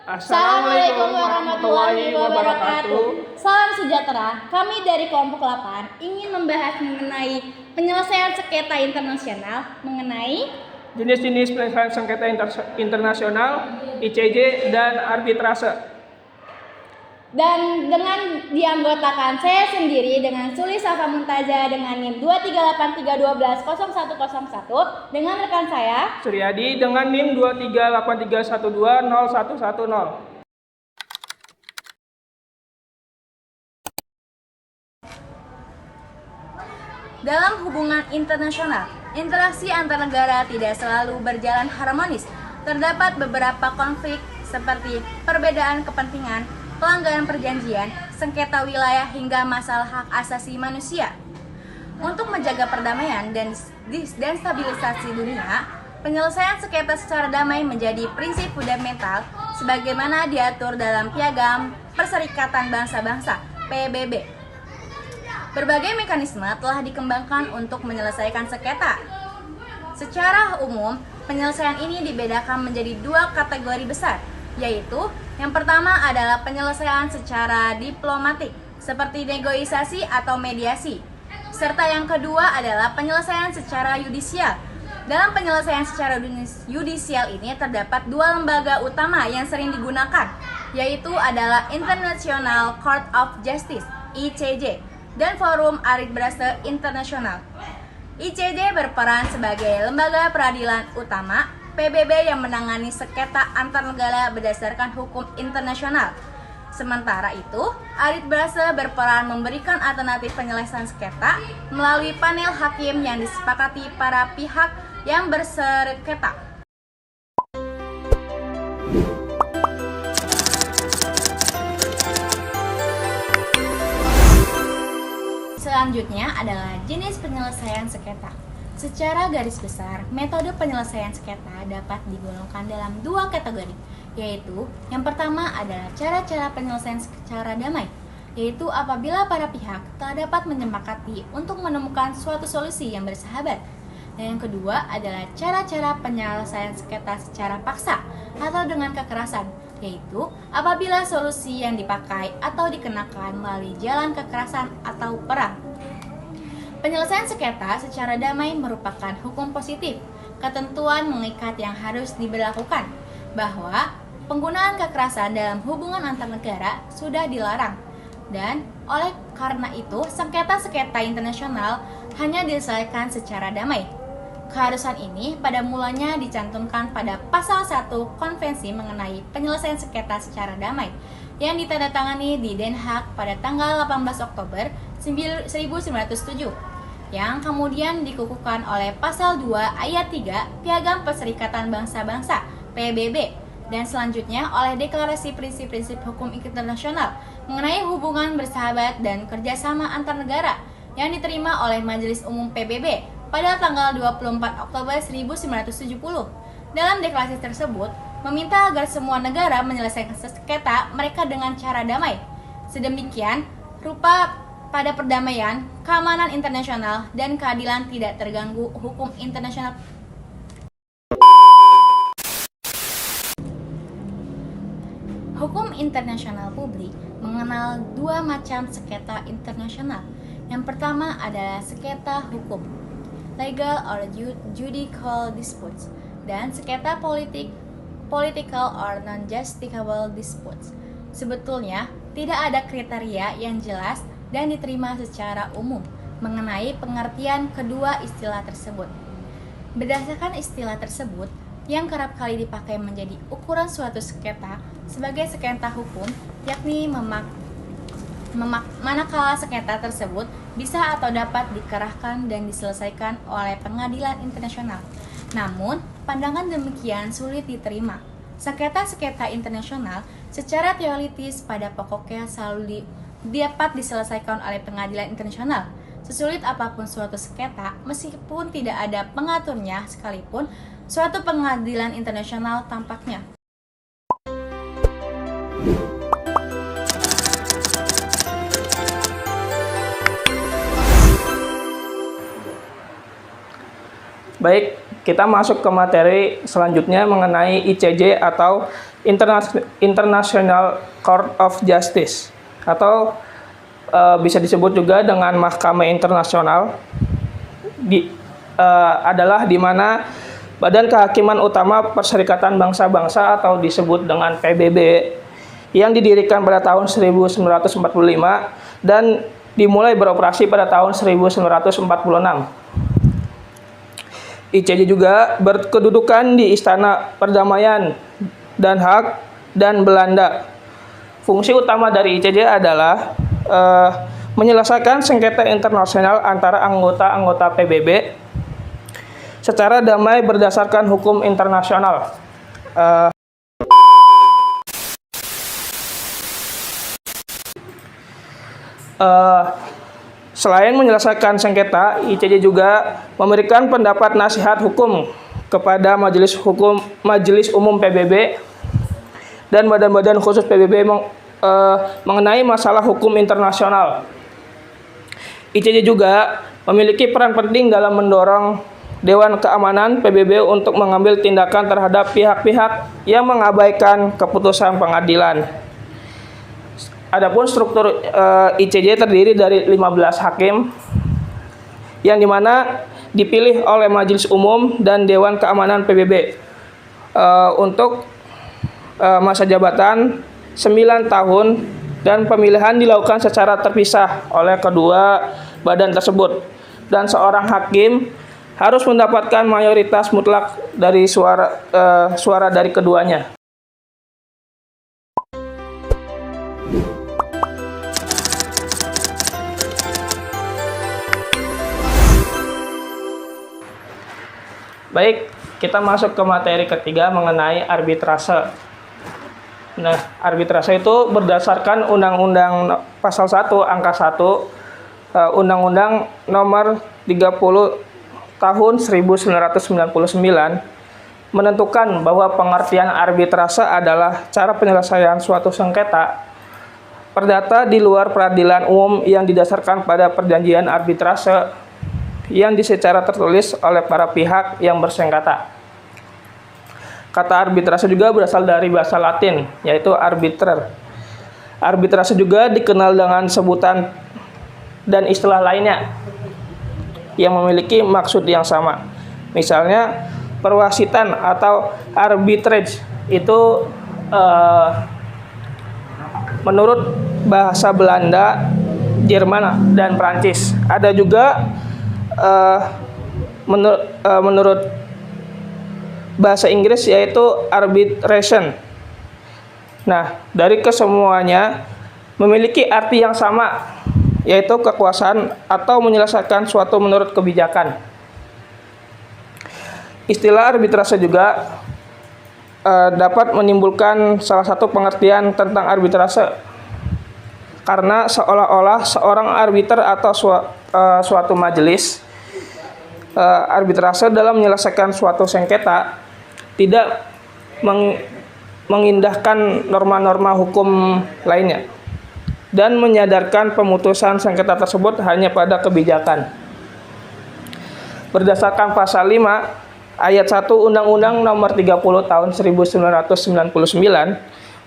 Assalamualaikum warahmatullahi wabarakatuh. Salam sejahtera. Kami dari kelompok 8 ingin membahas mengenai penyelesaian sengketa internasional mengenai jenis-jenis penyelesaian sengketa internasional, ICJ, dan arbitrase. Dan dengan dianggotakan saya sendiri dengan Suli Safa Muntaza dengan NIM 238312101 dengan rekan saya Suryadi dengan NIM 23831201110. Dalam hubungan internasional, interaksi antar negara tidak selalu berjalan harmonis. Terdapat beberapa konflik seperti perbedaan kepentingan, pelanggaran perjanjian, sengketa wilayah hingga masalah hak asasi manusia. Untuk menjaga perdamaian dan stabilisasi dunia, penyelesaian sengketa secara damai menjadi prinsip fundamental sebagaimana diatur dalam Piagam Perserikatan Bangsa-Bangsa (PBB). Berbagai mekanisme telah dikembangkan untuk menyelesaikan sengketa. Secara umum, penyelesaian ini dibedakan menjadi dua kategori besar, yaitu yang pertama adalah penyelesaian secara diplomatik, seperti negosiasi atau mediasi. Serta yang kedua adalah penyelesaian secara yudisial. Dalam penyelesaian secara yudisial ini terdapat dua lembaga utama yang sering digunakan, yaitu adalah International Court of Justice (ICJ) dan Forum Arbitrase Internasional. ICJ berperan sebagai lembaga peradilan utama PBB yang menangani sengketa antar negara berdasarkan hukum internasional. Sementara itu, arbitrase berperan memberikan alternatif penyelesaian sengketa melalui panel hakim yang disepakati para pihak yang bersengketa. Selanjutnya adalah jenis penyelesaian sengketa. Secara garis besar, metode penyelesaian sengketa dapat digolongkan dalam dua kategori, yaitu yang pertama adalah cara-cara penyelesaian secara damai, yaitu apabila para pihak telah dapat menyepakati untuk menemukan suatu solusi yang bersahabat. Dan yang kedua adalah cara-cara penyelesaian sengketa secara paksa atau dengan kekerasan, yaitu apabila solusi yang dipakai atau dikenakan melalui jalan kekerasan atau perang. Penyelesaian sengketa secara damai merupakan hukum positif, ketentuan mengikat yang harus diberlakukan, bahwa penggunaan kekerasan dalam hubungan antar negara sudah dilarang. Dan oleh karena itu, sengketa-sengketa internasional hanya diselesaikan secara damai. Keharusan ini pada mulanya dicantumkan pada Pasal 1 Konvensi mengenai penyelesaian sengketa secara damai yang ditandatangani di Den Haag pada tanggal 18 Oktober 1907. Yang kemudian dikukuhkan oleh Pasal 2 Ayat 3 Piagam Perserikatan Bangsa-Bangsa (PBB) dan selanjutnya oleh Deklarasi Prinsip-Prinsip Hukum Internasional mengenai hubungan bersahabat dan kerjasama antar negara yang diterima oleh Majelis Umum PBB pada tanggal 24 Oktober 1970. Dalam deklarasi tersebut meminta agar semua negara menyelesaikan sengketa mereka dengan cara damai. Sedemikian rupa pada perdamaian, keamanan internasional, dan keadilan tidak terganggu hukum internasional. Hukum internasional publik mengenal dua macam sengketa internasional. Yang pertama adalah sengketa hukum, legal or judicial disputes, dan sengketa political or non-justiciable disputes. Sebetulnya, tidak ada kriteria yang jelas dan diterima secara umum mengenai pengertian kedua istilah tersebut. Berdasarkan istilah tersebut, yang kerap kali dipakai menjadi ukuran suatu sengketa sebagai sengketa hukum, yakni manakala sengketa tersebut bisa atau dapat dikerahkan dan diselesaikan oleh pengadilan internasional. Namun, pandangan demikian sulit diterima. Sengketa-sengketa internasional secara teoritis pada pokoknya selalu dapat diselesaikan oleh pengadilan internasional. Sesulit apapun suatu sengketa, meskipun tidak ada pengaturnya sekalipun, suatu pengadilan internasional tampaknya. Baik, kita masuk ke materi selanjutnya mengenai ICJ atau International Court of Justice atau bisa disebut juga dengan Mahkamah Internasional adalah di mana Badan Kehakiman Utama Perserikatan Bangsa-Bangsa atau disebut dengan PBB yang didirikan pada tahun 1945 dan dimulai beroperasi pada tahun 1946. ICJ juga berkedudukan di Istana Perdamaian dan Haag dan Belanda. Fungsi utama dari ICJ adalah menyelesaikan sengketa internasional antara anggota-anggota PBB secara damai berdasarkan hukum internasional. Selain menyelesaikan sengketa, ICJ juga memberikan pendapat nasihat hukum kepada Majelis Umum PBB dan badan-badan khusus PBB mengenai masalah hukum internasional. ICJ juga memiliki peran penting dalam mendorong Dewan Keamanan PBB untuk mengambil tindakan terhadap pihak-pihak yang mengabaikan keputusan pengadilan. Adapun struktur ICJ terdiri dari 15 hakim yang dimana dipilih oleh Majelis Umum dan Dewan Keamanan PBB untuk masa jabatan 9 tahun dan pemilihan dilakukan secara terpisah oleh kedua badan tersebut dan seorang hakim harus mendapatkan mayoritas mutlak dari suara dari keduanya. Baik, kita masuk ke materi ketiga mengenai arbitrase. Nah, arbitrase itu berdasarkan Undang-Undang Pasal 1 Angka 1 Undang-Undang Nomor 30 Tahun 1999 menentukan bahwa pengertian arbitrase adalah cara penyelesaian suatu sengketa perdata di luar peradilan umum yang didasarkan pada perjanjian arbitrase yang secara tertulis oleh para pihak yang bersengketa. Kata arbitrase juga berasal dari bahasa Latin, yaitu arbiter. Arbitrase juga dikenal dengan sebutan dan istilah lainnya yang memiliki maksud yang sama. Misalnya, perwasitan atau arbitrage itu menurut bahasa Belanda, Jerman, dan Prancis. Ada juga menurut bahasa Inggris yaitu arbitration. Nah, dari kesemuanya memiliki arti yang sama, yaitu kekuasaan atau menyelesaikan suatu menurut kebijakan. Istilah arbitrase juga dapat menimbulkan salah satu pengertian tentang arbitrase, karena seolah-olah seorang arbiter atau suatu majelis arbitrase dalam menyelesaikan suatu sengketa tidak mengindahkan norma-norma hukum lainnya dan menyadarkan pemutusan sengketa tersebut hanya pada kebijakan. Berdasarkan pasal 5 ayat 1 Undang-Undang Nomor 30 Tahun 1999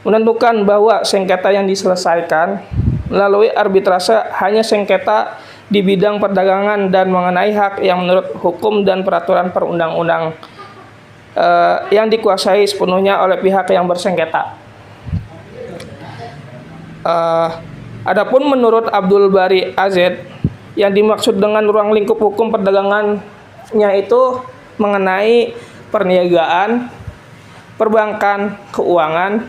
menentukan bahwa sengketa yang diselesaikan melalui arbitrase hanya sengketa di bidang perdagangan dan mengenai hak yang menurut hukum dan peraturan perundang-undang yang dikuasai sepenuhnya oleh pihak yang bersengketa. Adapun menurut Abdul Bari AZ, yang dimaksud dengan ruang lingkup hukum perdagangannya itu mengenai perniagaan, perbankan, keuangan,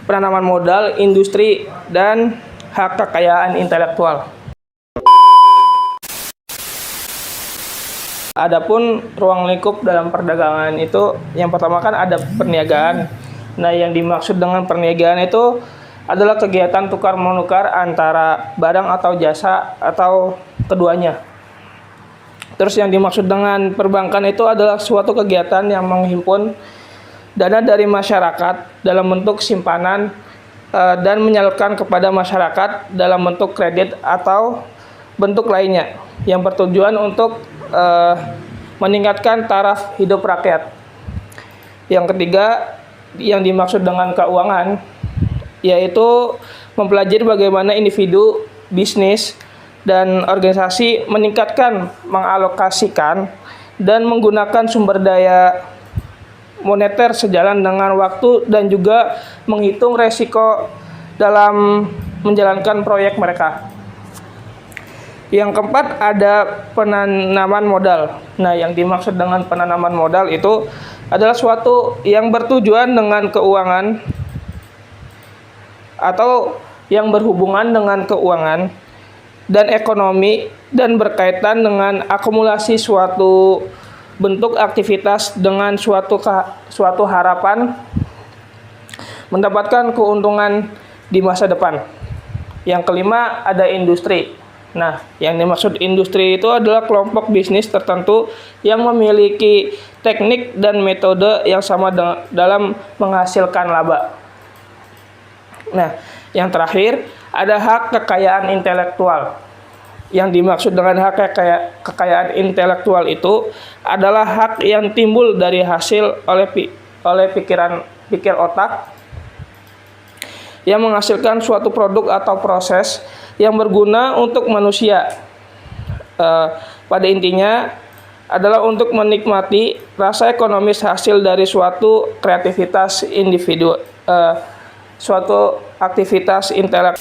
penanaman modal, industri, dan hak kekayaan intelektual. Adapun ruang lingkup dalam perdagangan itu yang pertama kan ada perniagaan. Nah, yang dimaksud dengan perniagaan itu adalah kegiatan tukar menukar antara barang atau jasa atau keduanya. Terus yang dimaksud dengan perbankan itu adalah suatu kegiatan yang menghimpun dana dari masyarakat dalam bentuk simpanan dan menyalurkan kepada masyarakat dalam bentuk kredit atau bentuk lainnya yang bertujuan untuk meningkatkan taraf hidup rakyat. Yang ketiga, yang dimaksud dengan keuangan yaitu mempelajari bagaimana individu, bisnis, dan organisasi meningkatkan, mengalokasikan, dan menggunakan sumber daya moneter sejalan dengan waktu dan juga menghitung resiko dalam menjalankan proyek mereka. Yang keempat ada penanaman modal. Nah, yang dimaksud dengan penanaman modal itu adalah suatu yang bertujuan dengan keuangan atau yang berhubungan dengan keuangan dan ekonomi dan berkaitan dengan akumulasi suatu bentuk aktivitas dengan suatu harapan mendapatkan keuntungan di masa depan. Yang kelima ada industri. Nah, yang dimaksud industri itu adalah kelompok bisnis tertentu yang memiliki teknik dan metode yang sama dalam menghasilkan laba. Nah, yang terakhir ada hak kekayaan intelektual. Yang dimaksud dengan hak kekayaan intelektual itu adalah hak yang timbul dari hasil oleh pikir otak yang menghasilkan suatu produk atau proses yang berguna untuk manusia. Pada intinya adalah untuk menikmati rasa ekonomis hasil dari suatu kreativitas individu, suatu aktivitas intelektual.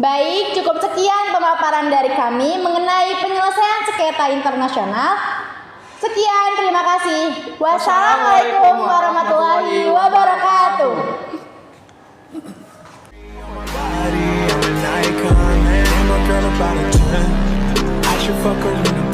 Baik, cukup sekian pemaparan dari kami mengenai penyelesaian sengketa internasional. Sekian, terima kasih. Wassalamualaikum warahmatullahi wabarakatuh. Girl about a 10. I should fuck her in the